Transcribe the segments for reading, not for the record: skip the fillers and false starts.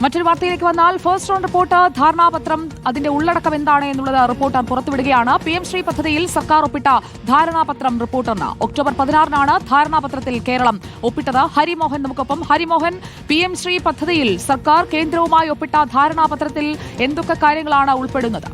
മറ്റൊരു വാർത്തയിലേക്ക് വന്നാൽ ഫസ്റ്റ് റൗണ്ട് റിപ്പോർട്ട് ധാരണാപത്രം അതിന്റെ ഉള്ളടക്കം എന്താണ് എന്നുള്ളത് റിപ്പോർട്ട് പുറത്തുവിടുകയാണ്. PM ശ്രീ പദ്ധതിയിൽ സർക്കാർ ഒപ്പിട്ട ധാരണാപത്രം റിപ്പോർട്ടെന്ന്. ഒക്ടോബർ 16 ധാരണാപത്രത്തിൽ കേരളം ഒപ്പിട്ടത്. ഹരിമോഹൻ നമുക്കൊപ്പം. ഹരിമോഹൻ, PM ശ്രീ പദ്ധതിയിൽ സർക്കാർ കേന്ദ്രവുമായി ഒപ്പിട്ട ധാരണാപത്രത്തിൽ എന്തൊക്കെ കാര്യങ്ങളാണ് ഉൾപ്പെടുന്നത്?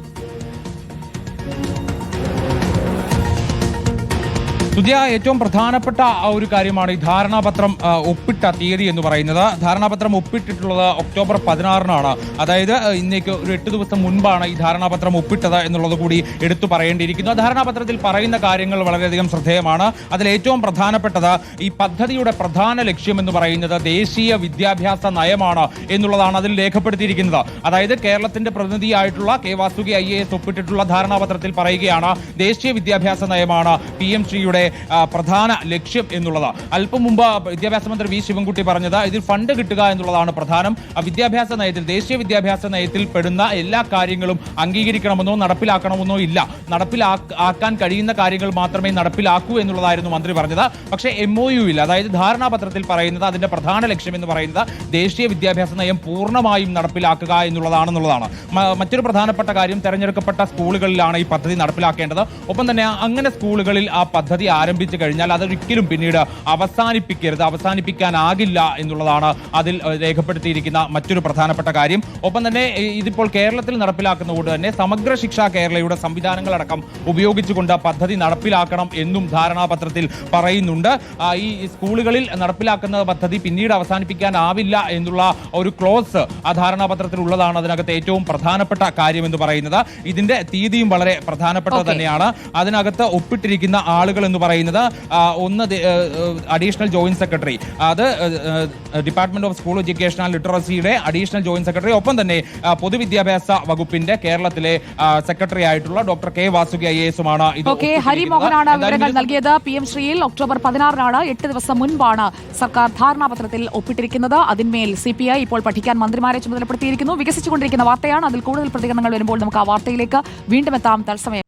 സുജയ, ഏറ്റവും പ്രധാനപ്പെട്ട ഒരു കാര്യമാണ് ഈ ധാരണാപത്രം ഒപ്പിട്ട തീയതി എന്ന് പറയുന്നത്. ധാരണാപത്രം ഒപ്പിട്ടിട്ടുള്ളത് ഒക്ടോബർ 16 അതായത് ഇന്നേക്ക് ഒരു 8 ദിവസം മുൻപാണ് ഈ ധാരണാപത്രം ഒപ്പിട്ടത് എന്നുള്ളത് കൂടി എടുത്തു പറയേണ്ടിയിരിക്കുന്നു. ധാരണാപത്രത്തിൽ പറയുന്ന കാര്യങ്ങൾ വളരെയധികം ശ്രദ്ധേയമാണ്. അതിൽ ഏറ്റവും പ്രധാനപ്പെട്ടത് ഈ പദ്ധതിയുടെ പ്രധാന ലക്ഷ്യം എന്ന് പറയുന്നത് ദേശീയ വിദ്യാഭ്യാസ നയമാണ് എന്നുള്ളതാണ് അതിൽ രേഖപ്പെടുത്തിയിരിക്കുന്നത്. അതായത് കേരളത്തിന്റെ പ്രതിനിധിയായിട്ടുള്ള കെ വാസുകി IAS ഒപ്പിട്ടിട്ടുള്ള ധാരണാപത്രത്തിൽ പറയുകയാണ് ദേശീയ വിദ്യാഭ്യാസ നയമാണ് PM ശ്രീയുടെ പ്രധാന ലക്ഷ്യം എന്നുള്ളത്. അല്പം മുമ്പ് വിദ്യാഭ്യാസ മന്ത്രി V ശിവൻകുട്ടി പറഞ്ഞത് ഇതിൽ ഫണ്ട് കിട്ടുക എന്നുള്ളതാണ് പ്രധാനം. വിദ്യാഭ്യാസ നയത്തിൽ, ദേശീയ വിദ്യാഭ്യാസ നയത്തിൽ പെടുന്ന എല്ലാ കാര്യങ്ങളും അംഗീകരിക്കണമെന്നോ നടപ്പിലാക്കണമെന്നോ ഇല്ല. നടപ്പിലാക്കാൻ കഴിയുന്ന കാര്യങ്ങൾ മാത്രമേ നടപ്പിലാക്കൂ എന്നുള്ളതായിരുന്നു മന്ത്രി പറഞ്ഞത്. പക്ഷേ MOU ഇല്ല. അതായത് ധാരണാപത്രത്തിൽ പറയുന്നത് അതിന്റെ പ്രധാന ലക്ഷ്യം എന്ന് പറയുന്നത് ദേശീയ വിദ്യാഭ്യാസ നയം പൂർണ്ണമായും നടപ്പിലാക്കുക എന്നുള്ളതാണ്. മറ്റൊരു പ്രധാനപ്പെട്ട കാര്യം, തെരഞ്ഞെടുക്കപ്പെട്ട സ്കൂളുകളിലാണ് ഈ പദ്ധതി നടപ്പിലാക്കേണ്ടത്. ഒപ്പം തന്നെ അങ്ങനെ സ്കൂളുകളിൽ ആ പദ്ധതി ആരംഭിച്ചു കഴിഞ്ഞാൽ അതൊരിക്കലും പിന്നീട് അവസാനിപ്പിക്കാനാകില്ല എന്നുള്ളതാണ് അതിൽ രേഖപ്പെടുത്തിയിരിക്കുന്ന മറ്റൊരു പ്രധാനപ്പെട്ട കാര്യം. ഒപ്പം തന്നെ ഇതിപ്പോൾ കേരളത്തിൽ നടപ്പിലാക്കുന്നതുകൊണ്ട് തന്നെ സമഗ്ര ശിക്ഷാ കേരളയുടെ സംവിധാനങ്ങളടക്കം ഉപയോഗിച്ചുകൊണ്ട് പദ്ധതി നടപ്പിലാക്കണം എന്നും ധാരണാപത്രത്തിൽ പറയുന്നുണ്ട്. ഈ സ്കൂളുകളിൽ നടപ്പിലാക്കുന്ന പദ്ധതി പിന്നീട് അവസാനിപ്പിക്കാനാവില്ല എന്നുള്ള ഒരു ക്ലോസ് ആ ധാരണാപത്രത്തിൽ ഉള്ളതാണ് അതിനകത്ത് ഏറ്റവും പ്രധാനപ്പെട്ട കാര്യം എന്ന് പറയുന്നത്. ഇതിന്റെ തീയതിയും വളരെ പ്രധാനപ്പെട്ടത് തന്നെയാണ്. അതിനകത്ത് ഒപ്പിട്ടിരിക്കുന്ന ആളുകൾ എന്ന് പറയുന്നത് ഒന്ന് അഡീഷണൽ ജോയിന്റ് സെക്രട്ടറി, അത് department of school education and ലിറ്ററസിയുടെ അഡീഷണൽ ജോയിന്റ് സെക്രട്ടറി, ഒപ്പം തന്നെ പൊതുവിദ്യാഭ്യാസ വകുപ്പിന്റെ കേരളത്തിലെ സെക്രട്ടറി ആയിട്ടുള്ള ഡോക്ടർ കെ വാസുകി IASുമാണ് ഇത്. ഹരിമോഹനാണ് വിവരങ്ങൾ നൽകിയത്. PM ശ്രീയിൽ ഒക്ടോബർ 16 8 ദിവസം മുൻപാണ് സർക്കാർ ധാരണാപത്രത്തിൽ ഒപ്പിട്ടിരിക്കുന്നത്. അതിന്മേൽ CPI ഇപ്പോൾ പഠിക്കാൻ മന്ത്രിമാരെ ചുമതലപ്പെടുത്തിയിരിക്കുന്നു. വികസിച്ചുകൊണ്ടിരിക്കുന്ന വാർത്തയാണ്. അതിൽ കൂടുതൽ പ്രതികരണങ്ങൾ വരുമ്പോൾ നമുക്ക് ആ വാർത്തയിലേക്ക് വീണ്ടും എത്താം. തത്സമയം